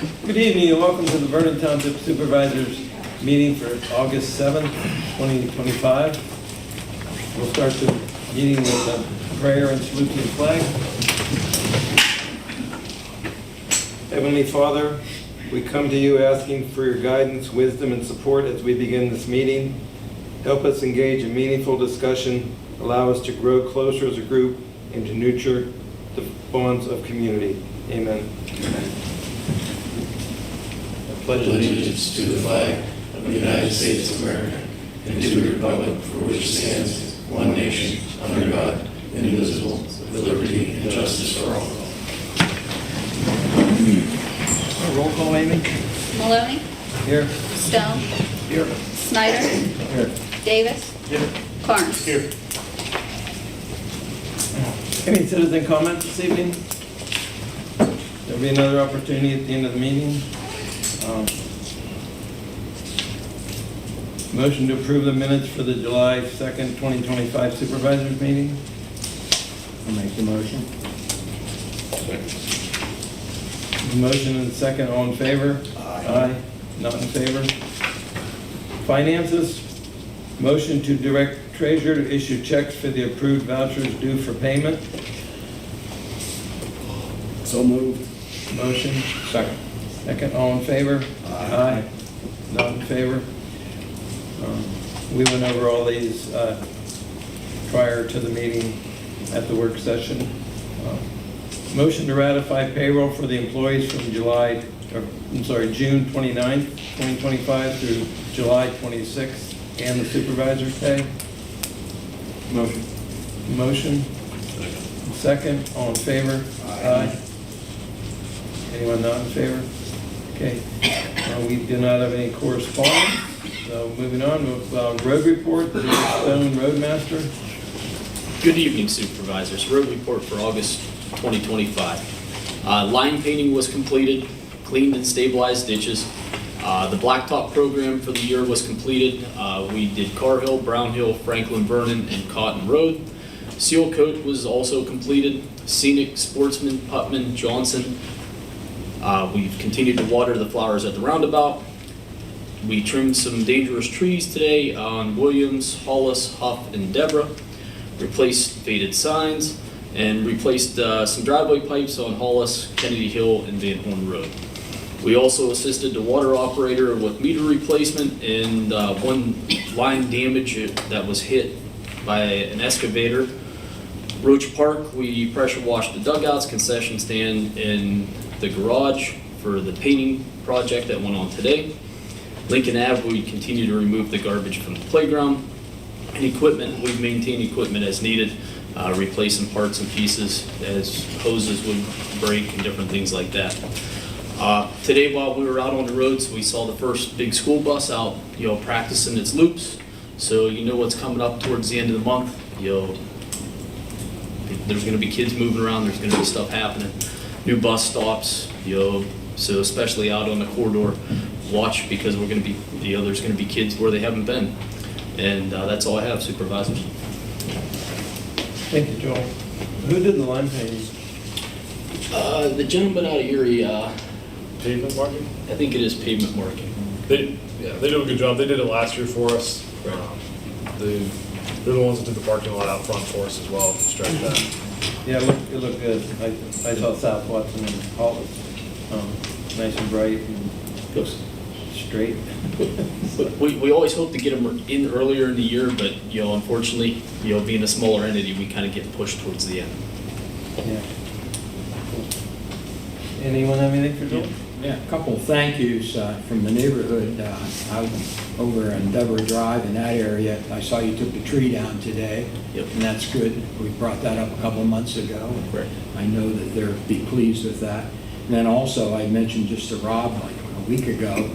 Good evening and welcome to the Vernon Township Supervisors meeting for August 7th, 2025. We'll start the meeting with a prayer and salute to the flag. Heavenly Father, we come to you asking for your guidance, wisdom, and support as we begin this meeting. Help us engage in meaningful discussion, allow us to grow closer as a group, and to nurture the bonds of community. Amen. I pledge allegiance to the flag of the United States of America and to the republic for which it stands, one nation, under God, indivisible, with liberty and justice for all. Roll call, Amy. Maloney. Here. Stone. Here. Snyder. Here. Davis. Here. Carnes. Here. Any citizen comments this evening? There'll be another opportunity at the end of the meeting. Motion to approve the minutes for the July 2nd, 2025 Supervisors meeting. I'll make the motion. Motion and second, all in favor? Aye. Not in favor? Finances, motion to direct treasurer to issue checks for the approved vouchers due for payment. So moved. Motion, Second. second, all in favor? Aye. Not in favor? We went over all these prior to the meeting at the work session. Motion to ratify payroll for the employees from June 29th, 2025 through July 26th, and the supervisor's pay. Motion. Motion. Second, all in favor? Aye. Anyone not in favor? Okay. We do not have any correspondence. So moving on with road report, the Stone Roadmaster. Good evening, Supervisors. Road report for August 2025. Line painting was completed, cleaned and stabilized ditches. The blacktop program for the year was completed. We did Carr Hill, Brown Hill, Franklin, Vernon, and Cotton Road. Seal coat was also completed. Scenic, Sportsman, Putman, Johnson. We've continued to water the flowers at the roundabout. We trimmed some dangerous trees today on Williams, Hollis, Huff, and Deborah. Replaced faded signs and replaced some driveway pipes on Hollis, Kennedy Hill, and Van Horn Road. We also assisted the water operator with meter replacement and one line damage that was hit by an excavator. Roach Park, we pressure washed the dugouts, concession stand, and the garage for the painting project that went on today. Lincoln Ave, we continue to remove the garbage from the playground. And equipment, we've maintained equipment as needed, replacing parts and pieces as hoses would break and different things like that. Today, while we were out on the roads, we saw the first big school bus out, practicing its loops. So you know what's coming up towards the end of the month. There's going to be kids moving around. There's going to be stuff happening. New bus stops. So especially out on the corridor, watch because we're going to be, there's going to be kids where they haven't been. And that's all I have, Supervisors. Thank you, Joel. Who did the line painting? The gentleman out of Erie, Pavement marking? I think it is pavement marking. They do a good job. They did it last year for us. Right. They're the ones that did the parking lot out front for us as well, stretch that. Yeah, it looked good. I saw South Watson and Hollis. Nice and bright and looks straight. We always hope to get them in earlier in the year, but unfortunately, being a smaller entity, we kind of get pushed towards the end. Yeah. Anyone have anything for Joel? Yeah, a couple of thank yous from the neighborhood. Out over on Deborah Drive in that area, I saw you took the tree down today. Yep. And that's good. We brought that up a couple of months ago. Right. I know that they'll be pleased with that. And then also, I mentioned just to Rob like a week ago,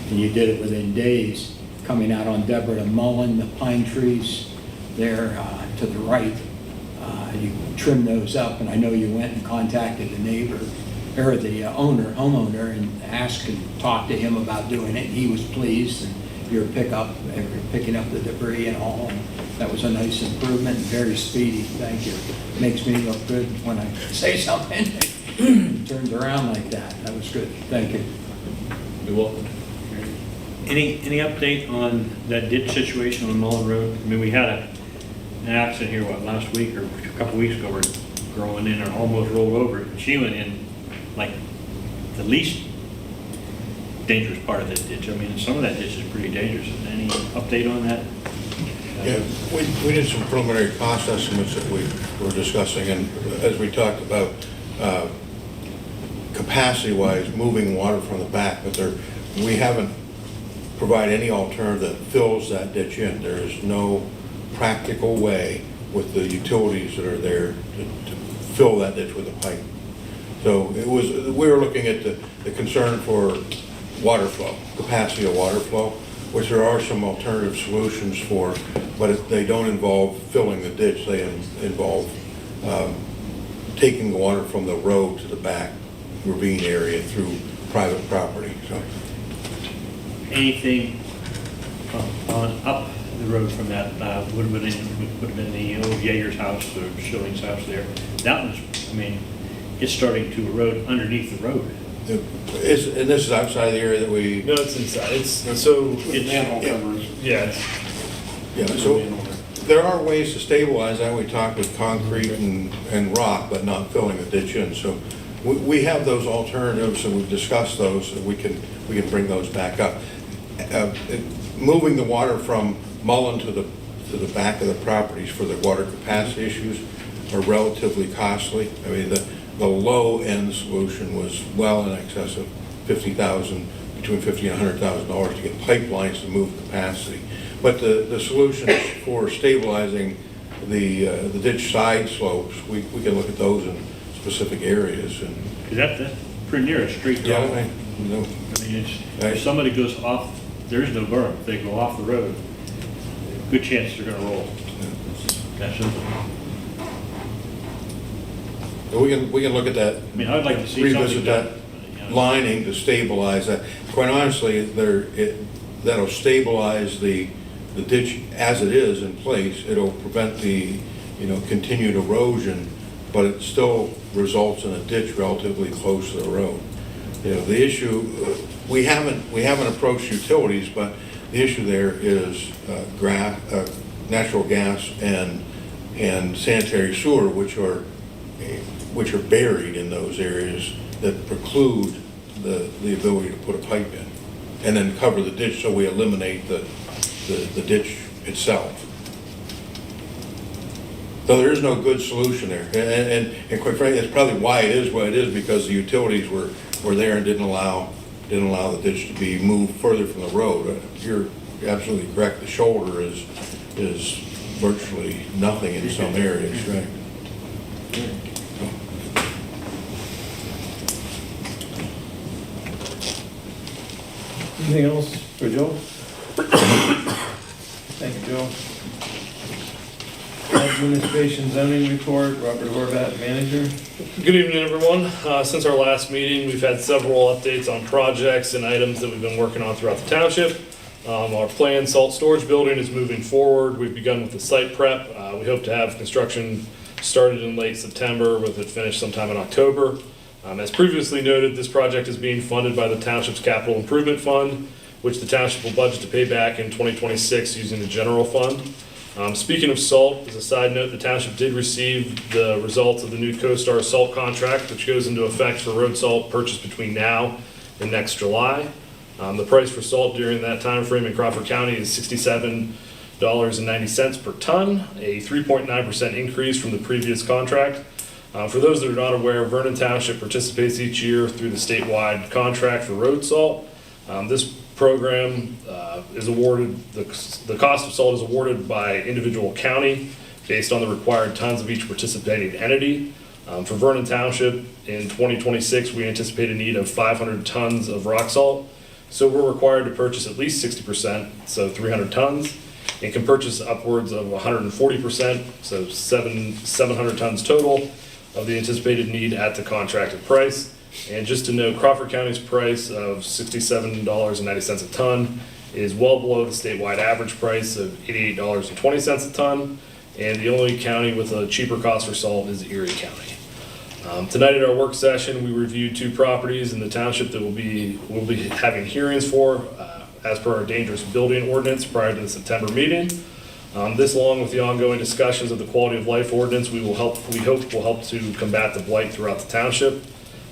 and you did it within days, coming out on Deborah to Mullen, the pine trees there to the right. You trimmed those up, and I know you went and contacted the neighbor, or the homeowner, and asked and talked to him about doing it. He was pleased, and your picking up the debris and all. And that was a nice improvement and very speedy. Thank you. Makes me look good when I say something. and turns around like that. That was good. Thank you. You're welcome. Any update on that ditch situation on Mullen Road? I mean, we had an accident here, last week or a couple weeks ago, where a girl went in and almost rolled over it. And she went in like the least dangerous part of that ditch. I mean, some of that ditch is pretty dangerous. Any update on that? Yeah, we did some preliminary cost estimates that we were discussing, and as we talked about, capacity-wise, moving water from the back, but we haven't provided any alternative that fills that ditch in. There is no practical way with the utilities that are there to fill that ditch with a pipe. So we were looking at the concern for water flow, capacity of water flow, which there are some alternative solutions for, but they don't involve filling the ditch. They involve taking the water from the road to the back ravine area through private property. So Anything on up the road from that, would have been the old Yeager's house or Schilling's house there. That was, I mean, it's starting to erode underneath the road. and this is outside the area that we. No, it's inside. It's, so, Yeah, yeah. so there are ways to stabilize that. We talked with concrete and rock, but not filling the ditch in. So we have those alternatives, and we've discussed those, so we can bring those back up. Moving the water from Mullen to the back of the properties for the water capacity issues are relatively costly. I mean, the low-end solution was well in excess of $50,000, between $50,000 and $100,000 to get pipelines to move capacity. But the solutions for stabilizing the ditch side slopes, we can look at those in specific areas. And Because that's pretty near a straight yeah, road. I know. I mean, if somebody goes off, there is no berm. If they go off the road, good chance they're gonna roll. That's simple. But we can look at that. I mean, I'd like to see revisit something that done. You know. lining to stabilize that. Quite honestly, that'll stabilize the ditch as it is in place. It'll prevent the continued erosion, but it still results in a ditch relatively close to the road. The issue, we haven't approached utilities, but the issue there is natural gas and sanitary sewer, which are buried in those areas that preclude the ability to put a pipe in, and then cover the ditch so we eliminate the ditch itself. So there is no good solution there, and quite frankly, that's probably why it is what it is, because the utilities were there and didn't allow the ditch to be moved further from the road. You're absolutely correct. The shoulder is virtually nothing in some areas, right? Anything else for Joe? Thank you, Joe. Administration zoning report, Robert Horvat, manager. Good evening, everyone. Since our last meeting, we've had several updates on projects and items that we've been working on throughout the township. Our planned salt storage building is moving forward. We've begun with the site prep. We hope to have construction started in late September with it finished sometime in October. As previously noted, this project is being funded by the township's capital improvement fund, which the township will budget to pay back in 2026 using the general fund. Speaking of salt, as a side note, the township did receive the results of the new CoStar salt contract, which goes into effect for road salt purchased between now and next July. The price for salt during that time frame in Crawford County is $67.90 per ton, a 3.9% increase from the previous contract. For those that are not aware, Vernon Township participates each year through the statewide contract for road salt. This program is awarded, the cost of salt is awarded by individual county based on the required tons of each participating entity. For Vernon Township in 2026, we anticipate a need of 500 tons of rock salt. So we're required to purchase at least 60%, so 300 tons, and can purchase upwards of 140%, so 700 tons total of the anticipated need at the contracted price. And just to note, Crawford County's price of $67.90 a ton is well below the statewide average price of $88.20 a ton, and the only county with a cheaper cost for salt is Erie County. Tonight at our work session, we reviewed 2 properties in the township that we'll be having hearings for as per our dangerous building ordinance prior to the September meeting. This, along with the ongoing discussions of the quality of life ordinance, we hope will help to combat the blight throughout the township.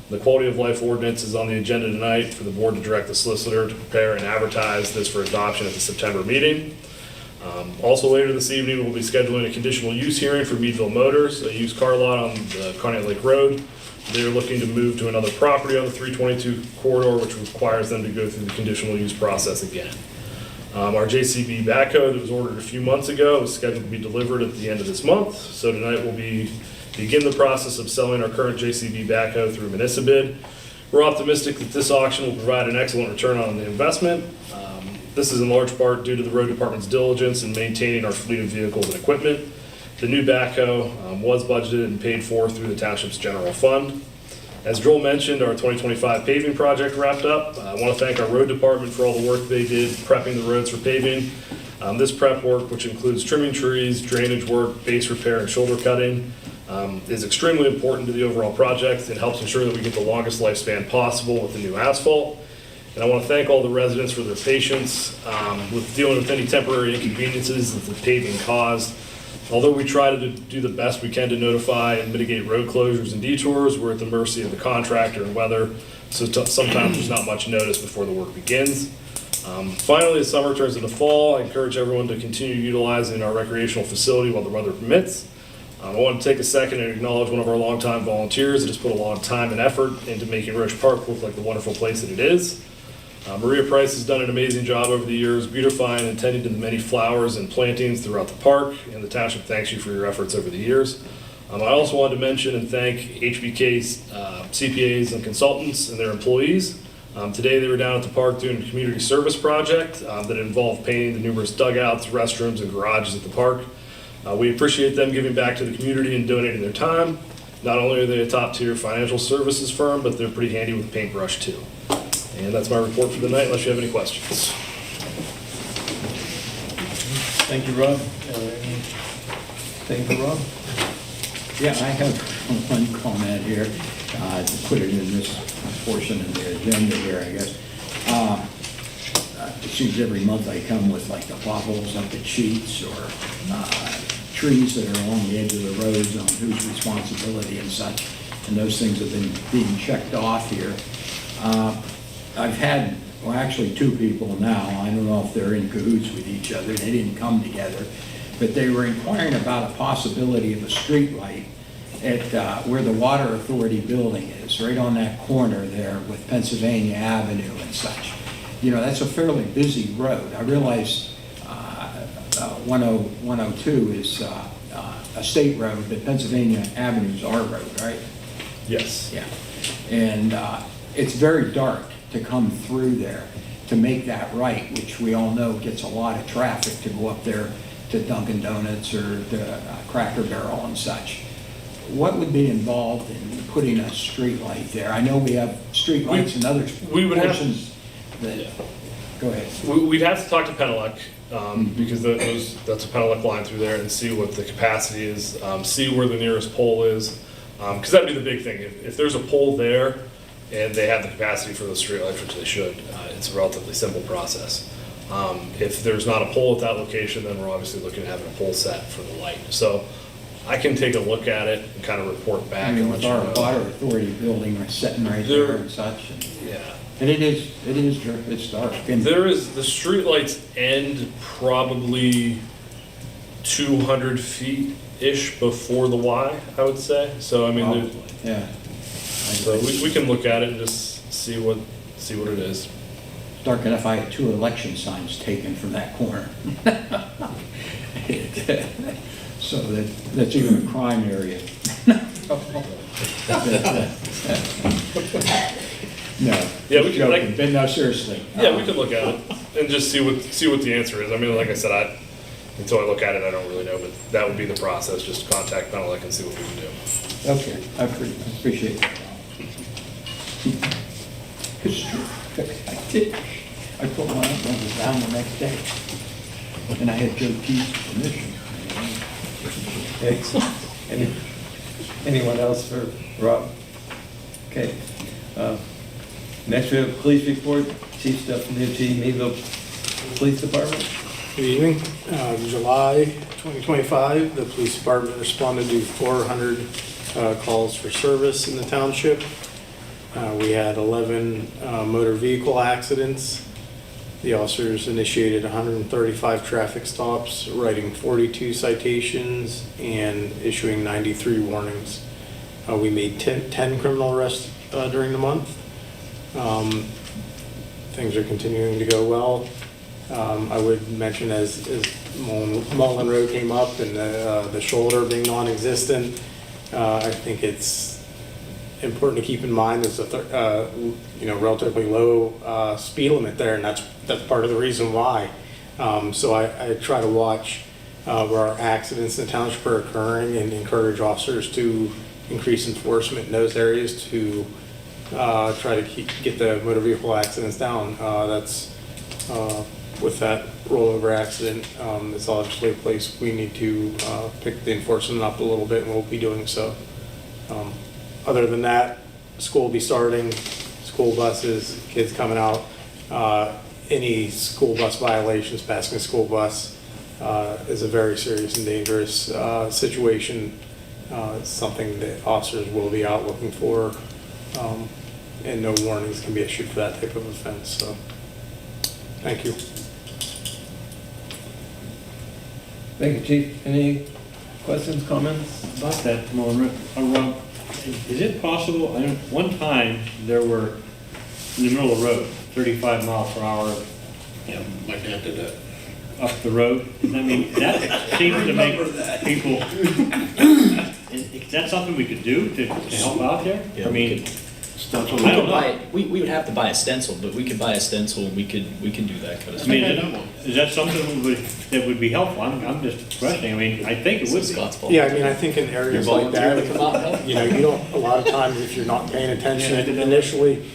The quality of life ordinance is on the agenda tonight for the board to direct the solicitor to prepare and advertise this for adoption at the September meeting. Also later this evening, we'll be scheduling a conditional use hearing for Meadville Motors, a used car lot on the Carnegie Lake Road. They're looking to move to another property on the 322 corridor, which requires them to go through the conditional use process again. Our JCB backhoe that was ordered a few months ago is scheduled to be delivered at the end of this month. So tonight we'll begin the process of selling our current JCB backhoe through municipal. We're optimistic that this auction will provide an excellent return on the investment. This is in large part due to the road department's diligence in maintaining our fleet of vehicles and equipment. The new backhoe was budgeted and paid for through the township's general fund. As Joel mentioned, our 2025 paving project wrapped up. I want to thank our road department for all the work they did prepping the roads for paving. This prep work, which includes trimming trees, drainage work, base repair, and shoulder cutting, is extremely important to the overall project. It helps ensure that we get the longest lifespan possible with the new asphalt. And I want to thank all the residents for their patience with dealing with any temporary inconveniences that the paving caused. Although we try to do the best we can to notify and mitigate road closures and detours, we're at the mercy of the contractor and weather, so sometimes there's not much notice before the work begins. Finally, as summer turns into fall, I encourage everyone to continue utilizing our recreational facility while the weather permits. I want to take a second and acknowledge one of our longtime volunteers that has put a lot of time and effort into making Roche Park look like the wonderful place that it is. Maria Price has done an amazing job over the years beautifying and tending to the many flowers and plantings throughout the park, and the township thanks you for your efforts over the years. I also wanted to mention and thank HBK's CPAs and consultants and their employees. Today they were down at the park doing a community service project that involved painting the numerous dugouts, restrooms, and garages at the park. We appreciate them giving back to the community and donating their time. Not only are they a top-tier financial services firm, but they're pretty handy with paintbrush too. And that's my report for the night, unless you have any questions. Thank you, Rob. Anything for Rob? Yeah, I have one comment here, to put it in this portion of the agenda here, I guess. It seems every month I come with like the potholes up at sheets or trees that are along the edge of the roads on whose responsibility and such, and those things have been being checked off here. I've had, well, actually 2 people now, I don't know if they're in cahoots with each other, they didn't come together, but they were inquiring about a possibility of a street light at where the Water Authority building is, right on that corner there with Pennsylvania Avenue and such. You know, that's a fairly busy road. I realize 102 is a state road, but Pennsylvania Avenue is our road, right? Yes. Yeah. And it's very dark to come through there to make that right, which we all know gets a lot of traffic to go up there to Dunkin' Donuts or to Cracker Barrel and such. What would be involved in putting a street light there? I know we have street lights in other we would have- portions that, go ahead. We'd have to talk to Penelec, because that's a Penelec line through there, and see what the capacity is, see where the nearest pole is, because that'd be the big thing. If there's a pole there and they have the capacity for the streetlights, which they should, it's a relatively simple process. If there's not a pole at that location, then we're obviously looking at having a pole set for the light. So I can take a look at it and kind of report back I mean, and let with you our know. Water Authority building sitting right there and such. And Yeah. it's dark. And The streetlights end probably 200 feet-ish before the Y, I would say. So, I mean, probably, yeah. so we can look at it and just see what it is. It's dark enough, I had 2 election signs taken from that corner. So that's even a crime area. No, Yeah, just joking, but no, seriously. Yeah, we could look at it and just see what the answer is. I mean, like I said, until I look at it, I don't really know, but that would be the process. Just contact Penelec and see what we can do. Okay, I appreciate that. It's true. I put one up and it was down the next day. And I had Joe T's permission. Excellent. Anyone else for Rob? Okay. Next we have police report, Chief Stefanucci, Meadville Police Department. Good evening. July 2025, the police department responded to 400 calls for service in the township. We had 11 motor vehicle accidents. The officers initiated 135 traffic stops, writing 42 citations and issuing 93 warnings. We made 10 criminal arrests during the month. Things are continuing to go well. I would mention as Mullen Road came up and the shoulder being non-existent, I think it's important to keep in mind there's a relatively low speed limit there, and that's part of the reason why. So I try to watch where our accidents in the township are occurring and encourage officers to increase enforcement in those areas to try to get the motor vehicle accidents down. That's with that rollover accident, it's obviously a place we need to pick the enforcement up a little bit, and we'll be doing so. Other than that, school will be starting, school buses, kids coming out. Any school bus violations, passing a school bus is a very serious and dangerous situation. It's something that officers will be out looking for, and no warnings can be issued for that type of offense. So, thank you. Thank you, Chief. Any questions, comments? About that, Rob, is it possible, one time there were, in the middle of the road, 35 miles per hour Yeah, like that did that. up the road? I mean, that seems to make people, is that something we could do to help out there? Yeah, I mean, We I don't could know. buy, we would have to buy a stencil, but we could buy a stencil, and we can do that kind of I stuff. mean, is that something that would be helpful? I'm just questioning. I mean, I think it would be. Scott's fault. Yeah, I mean, I think in areas like volunteer that, to come out and help? you know, you don't, a lot of times if you're not paying attention initially,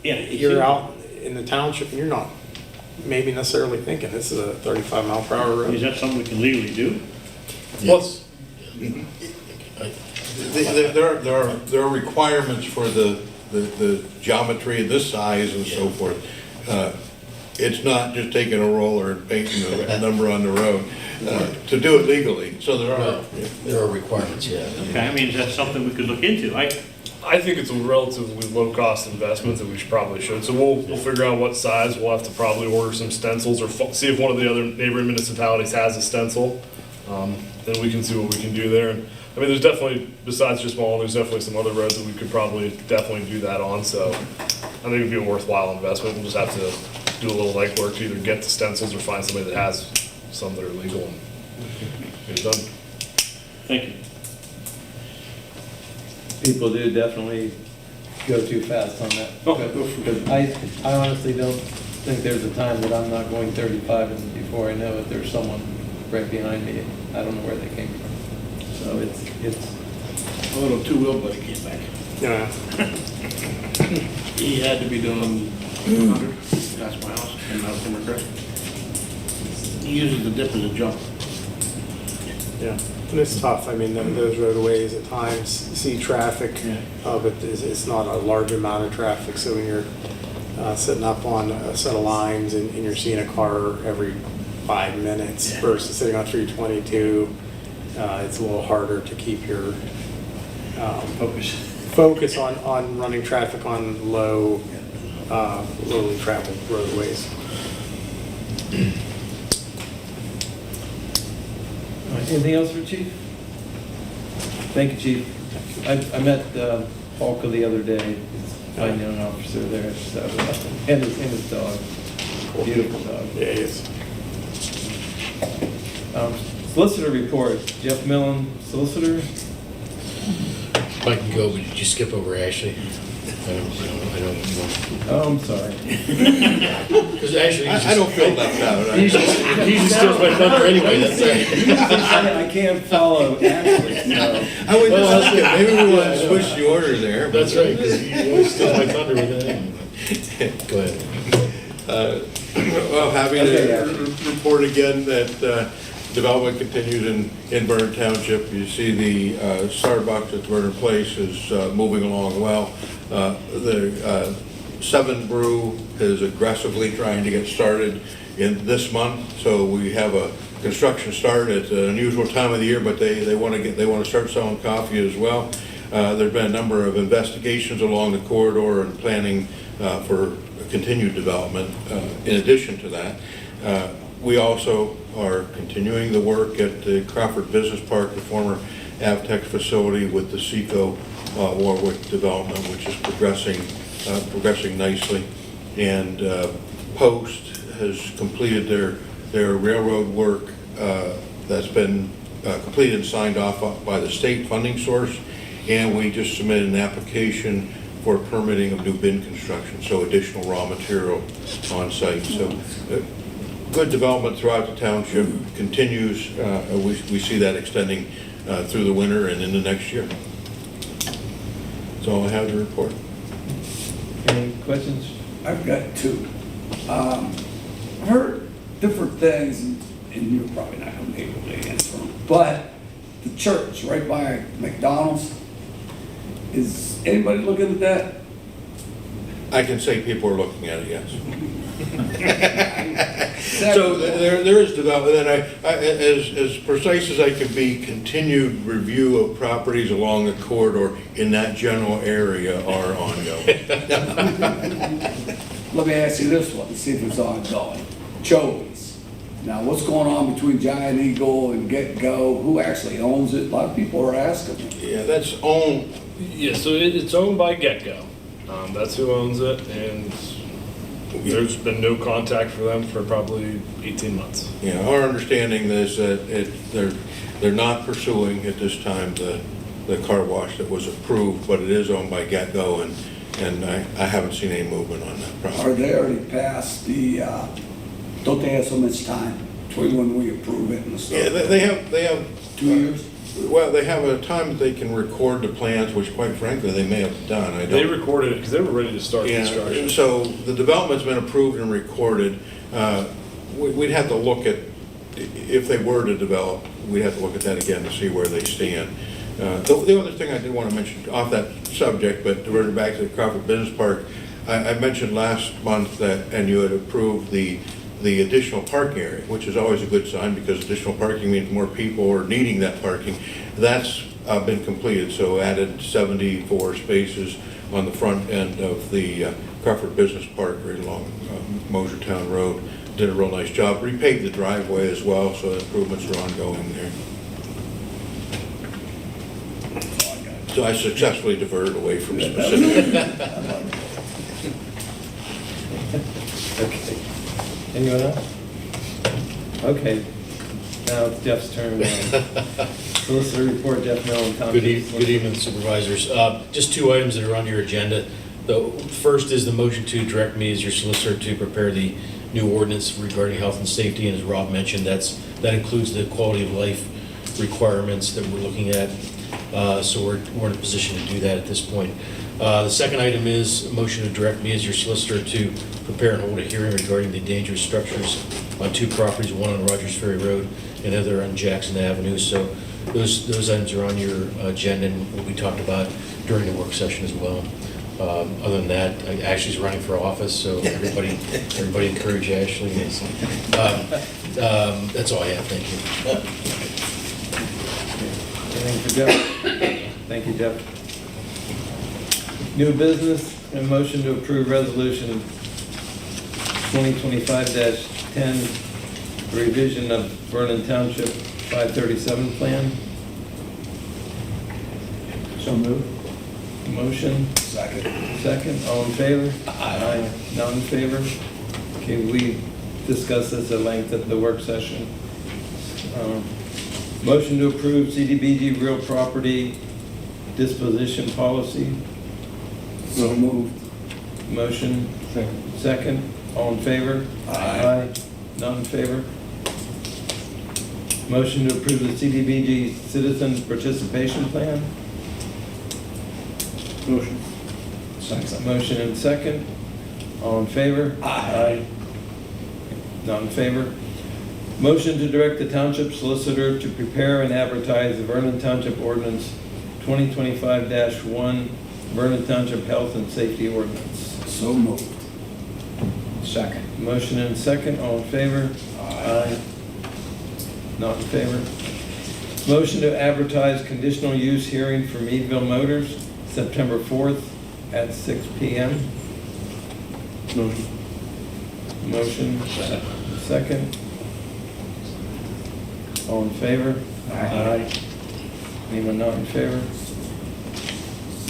Yeah, you're out in the township and you're not maybe necessarily thinking this is a 35 mile per hour Is road. that something we can legally do? Plus, There are requirements for the geometry of this size and so forth. It's not just taking a roller and painting a number on the road to do it legally. So There are requirements, yeah. Okay, I mean, is that something we could look into? I think it's a relatively low-cost investment that we probably should. So we'll figure out what size. We'll have to probably order some stencils or see if one of the other neighboring municipalities has a stencil. Then we can see what we can do there. And, I mean, there's definitely, besides just Mullen, there's definitely some other roads that we could probably definitely do that on. So I think it'd be a worthwhile investment. We'll just have to do a little legwork to either get the stencils or find somebody that has some that are legal and get it done. Thank you. People do definitely go too fast on that. Because I honestly don't think there's a time that I'm not going 35 and before I know it, there's someone right behind me. I don't know where they came from. So it's A little two-wheel, but he came back. Yeah. He had to be doing 100, that's my house, and I was in the He uses the dip as a jump. Yeah, and it's tough. I mean, those roadways at times see traffic, but it's not a large amount of traffic. So when you're sitting up on a set of lines and you're seeing a car every 5 minutes versus sitting on 322, it's a little harder to keep your focus on running traffic on lowly traveled roadways. All right, anything else for Chief? Thank you, Chief. I met Paulka the other day, he's a fine young officer there, so, and his dog, beautiful dog. Yeah, it is. Solicitor report, Jeff Millen, solicitor. I can go, but did you skip over Ashley? I don't Oh, I'm sorry. Because Ashley I don't feel left out. he usually steals my thunder anyway, that's right. I can't follow Ashley, so. I would just think maybe we want to switch the order there. That's right, because he always steals my thunder with that. Go ahead. Well, having Okay, to report again that development continues in Vernon Township. You see the Starbucks at Vernon Place is moving along well. The Seven Brew is aggressively trying to get started in this month, so we have a construction start at an unusual time of the year, but they want to start selling coffee as well. There've been a number of investigations along the corridor and planning for continued development. In addition to that, we also are continuing the work at the Crawford Business Park, the former Avtex facility, with the Seco Warwick development, which is progressing nicely. And Post has completed their railroad work that's been completed and signed off by the state funding source. And we just submitted an application for permitting of new bin construction, so additional raw material on site. So good development throughout the township continues. We see that extending through the winter and into next year. That's all I have to report. Any questions? I've got two. I've heard different things, and you're probably not going to be able to answer them, but the church right by McDonald's, is anybody looking at that? I can say people are looking at it, yes. So there is development, and I, as precise as I can be, continued review of properties along the corridor in that general area are ongoing. Let me ask you this one, see if it's ongoing. Joey's. Now, what's going on between Giant Eagle and Get Go? Who actually owns it? A lot of people are asking me. Yeah, that's owned. Yeah, so it's owned by Get-Go. That's who owns it, and there's been no contact for them for probably 18 months. Yeah, our understanding is that they're not pursuing at this time the car wash that was approved, but it is owned by Get-Go, and I haven't seen any movement on that Are property. they already past the, don't they have so much time between when we approve it and the stuff? Yeah, they have 2 years? Well, they have a time that they can record the plans, which quite frankly, they may have done. I don't. They recorded it because they were ready to start construction. Yeah, so the development's been approved and recorded. We'd have to look at, if they were to develop, we'd have to look at that again to see where they stand. The other thing I did want to mention off that subject, but diverting back to the Crawford Business Park, I mentioned last month that, and you had approved the additional parking area, which is always a good sign because additional parking means more people are needing that parking. That's been completed, so added 74 spaces on the front end of the Crawford Business Park right along Mosertown Road. Did a real nice job. Repaved the driveway as well, so improvements are ongoing there. So I successfully diverted away from specific. Okay. Anyone else? Okay. Now it's Jeff's turn. Solicitor report, Jeff Mellon. Good evening, Supervisors. Just two items that are on your agenda. The first is the motion to direct me as your solicitor to prepare the new ordinance regarding health and safety, and as Rob mentioned, that includes the quality of life requirements that we're looking at. So we're in a position to do that at this point. The second item is a motion to direct me as your solicitor to prepare and hold a hearing regarding the dangerous structures on two properties, one on Rogers Ferry Road and the other on Jackson Avenue. So those items are on your agenda and will be talked about during the work session as well. Other than that, Ashley's running for office, so everybody encourage Ashley. That's all I have. Thank you. Anything for Jeff? Thank you, Jeff. New business, a motion to approve resolution 2025-10, revision of Vernon Township 537 plan. So moved. Motion, second, all in favor? Aye. None in favor? Okay, we discussed this at length at the work session. Motion to approve CDBG real property disposition policy. So moved. Motion, second, all in favor? Aye. None in favor? Motion to approve the CDBG citizen participation plan. Motion. Motion and second, all in favor? Aye. None in favor? Motion to direct the township solicitor to prepare and advertise the Vernon Township Ordinance 2025-1, Vernon Township Health and Safety Ordinance. So moved. Second. Motion and second, all in favor? Aye. Not in favor. Motion to advertise conditional use hearing for Meadville Motors, September 4th at 6 p.m. Motion, second. All in favor? Aye. Anyone not in favor?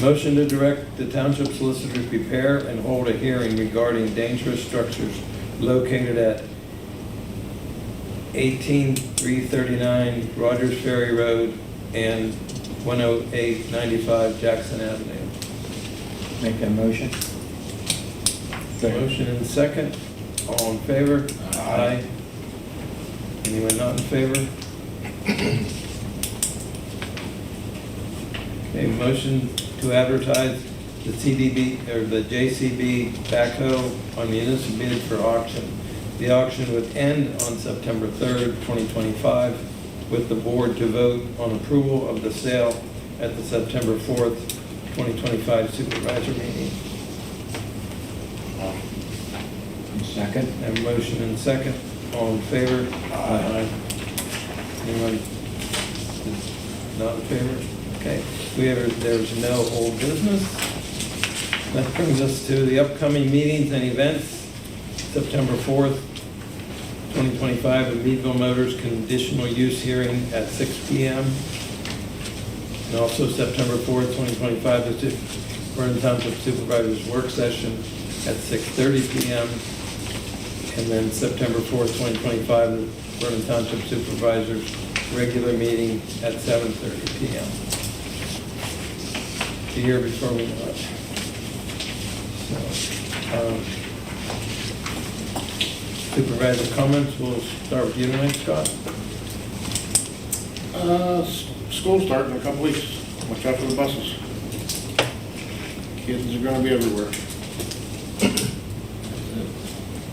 Motion to direct the township solicitor to prepare and hold a hearing regarding dangerous structures located at 18339 Rogers Ferry Road and 10895 Jackson Avenue. Make that motion. Motion and second. All in favor? Aye. Anyone not in favor? Okay, motion to advertise the CDB, or the JCB backhoe on municipal bid for auction. The auction would end on September 3rd, 2025, with the board to vote on approval of the sale at the September 4th, 2025 supervisor meeting. Second. Have a motion and second. All in favor? Aye. Anyone not in favor? Okay. There's no old business. That brings us to the upcoming meetings and events. September 4th, 2025, a Meadville Motors conditional use hearing at 6 p.m. And also September 4th, 2025, the Vernon Township Supervisors work session at 6:30 p.m. And then September 4th, 2025, the Vernon Township Supervisors regular meeting at 7:30 p.m. The year before we know it. So, supervisor comments, we'll start with you tonight, Scott. School starting in a couple weeks. Watch out for the buses. Kids are gonna be everywhere.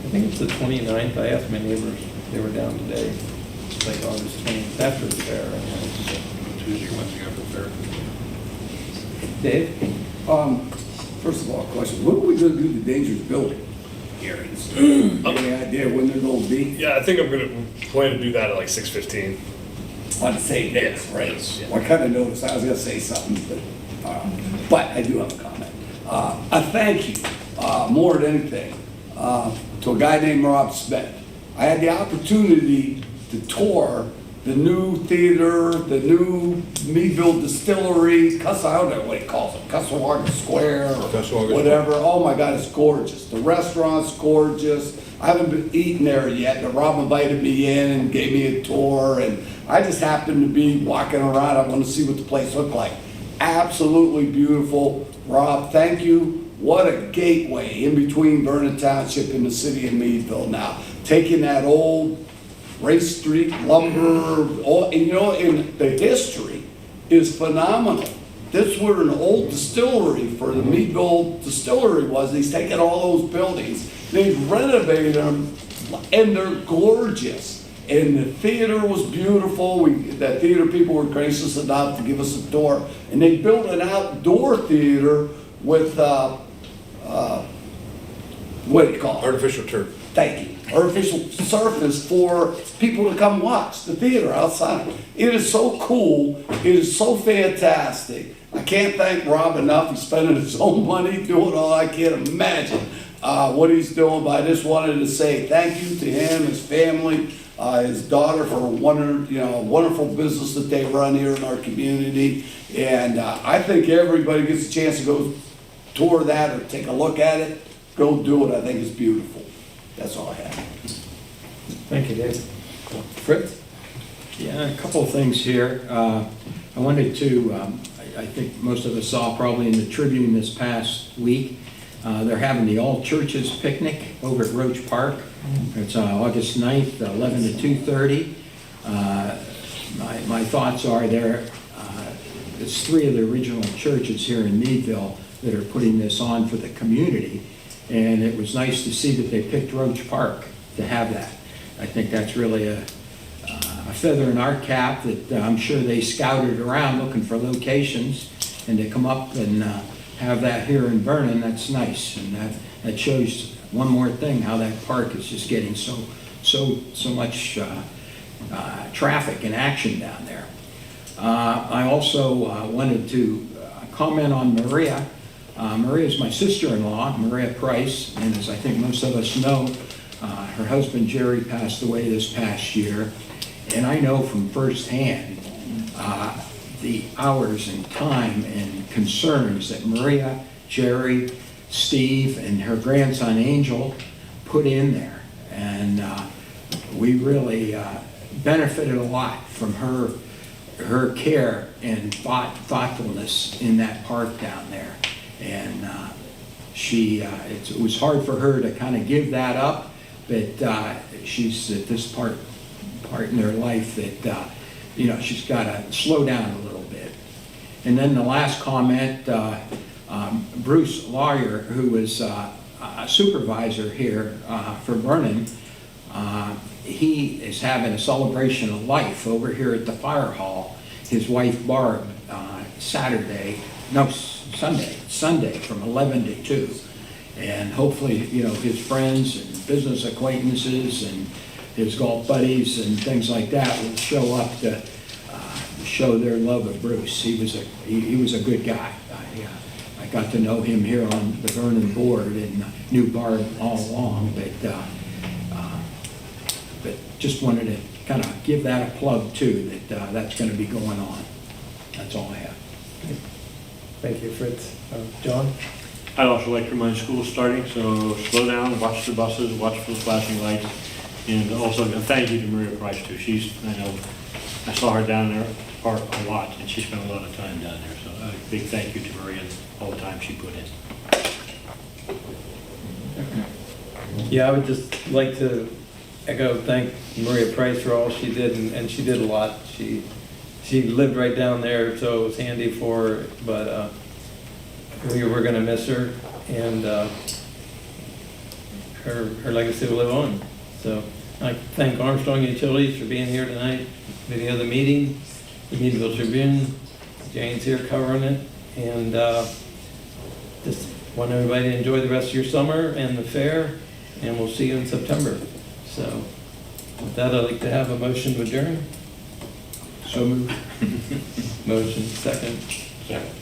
I think it's the 29th. I asked my neighbors if they were down today. It's like August 20th, after the fair. Tuesday, Wednesday after the fair. Dave? First of all, question, when are we gonna do the dangerous building hearings? Any idea when they're gonna be? Yeah, I think I'm gonna plan to do that at like 6:15. On the same day, right? Yes, yeah. Well, I kinda noticed, I was gonna say something, but I do have a comment. A thank you, more than anything, to a guy named Rob Smith. I had the opportunity to tour the new theater, the new Meadville Distillery, I don't know what he calls it, Cussawaga Square, or Cussawaga whatever. Oh my God, it's gorgeous. The restaurant's gorgeous. I haven't been eating there yet, but Rob invited me in and gave me a tour, and I just happened to be walking around. I wanted to see what the place looked like. Absolutely beautiful. Rob, thank you. What a gateway in between Vernon Township and the city of Meadville now. Taking that old Race Street lumber, and the history is phenomenal. This where an old distillery for the Meadville Distillery was. He's taken all those buildings, they've renovated them, and they're gorgeous. And the theater was beautiful. The theater people were gracious enough to give us a tour. And they built an outdoor theater with, what do you call it? Artificial turf. Thank you. Artificial surface for people to come watch the theater outside. It is so cool. It is so fantastic. I can't thank Rob enough. He's spending his own money doing all. I can't imagine what he's doing. But I just wanted to say thank you to him, his family, his daughter for a wonderful business that they run here in our community. And I think everybody gets a chance to go tour that or take a look at it. Go do it. I think it's beautiful. That's all I have. Thank you, Dave. Fritz? Yeah, a couple of things here. I wanted to, I think most of us saw probably in the Tribune this past week, they're having the All Churches Picnic over at Roach Park. It's August 9th, 11 to 2:30. My thoughts are it's 3 of the original churches here in Meadville that are putting this on for the community. And it was nice to see that they picked Roach Park to have that. I think that's really feather in our cap that I'm sure they scouted around looking for locations, and to come up and have that here in Vernon, that's nice. And that shows one more thing, how that park is just getting so much traffic and action down there. I also wanted to comment on Maria. Maria is my sister-in-law, Maria Price, and as I think most of us know, her husband Jerry passed away this past year, and I know from firsthand the hours and time and concerns that Maria, Jerry, Steve, and her grandson Angel put in there, and we really benefited a lot from her care and thoughtfulness in that park down there. And it was hard for her to kind of give that up, but she's at this part in her life that she's got to slow down a little bit. And then the last comment, Bruce Lawyer, who was a supervisor here for Vernon, he is having a celebration of life over here at the fire hall. His wife Barb, Sunday from 11 to 2. And hopefully, his friends and business acquaintances and his golf buddies and things like that will show up to show their love of Bruce. He was a good guy. I got to know him here on the Vernon board and knew Barb all along, but just wanted to kind of give that a plug too, that that's going to be going on. That's all I have. Thank you, Fritz. John? I'd also like to remind schools starting, so slow down, watch the buses, watch for the flashing lights, and also a thank you to Maria Price too. I saw her down there at the park a lot, and she spent a lot of time down there, so a big thank you to Maria and all the time she put in. Yeah, I would just like to thank Maria Price for all she did, and she did a lot. She lived right down there, so it was handy for her, but we're going to miss her, and her legacy will live on. So I thank Armstrong Utilities for being here tonight, video of the meeting, the Meadville Tribune, Jane's here covering it, and just want everybody to enjoy the rest of your summer and the fair, and we'll see you in September. So with that, I'd like to have a motion to adjourn. So moved. Motion, second. Second.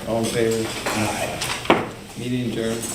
All in favor? Aye. Meeting adjourned.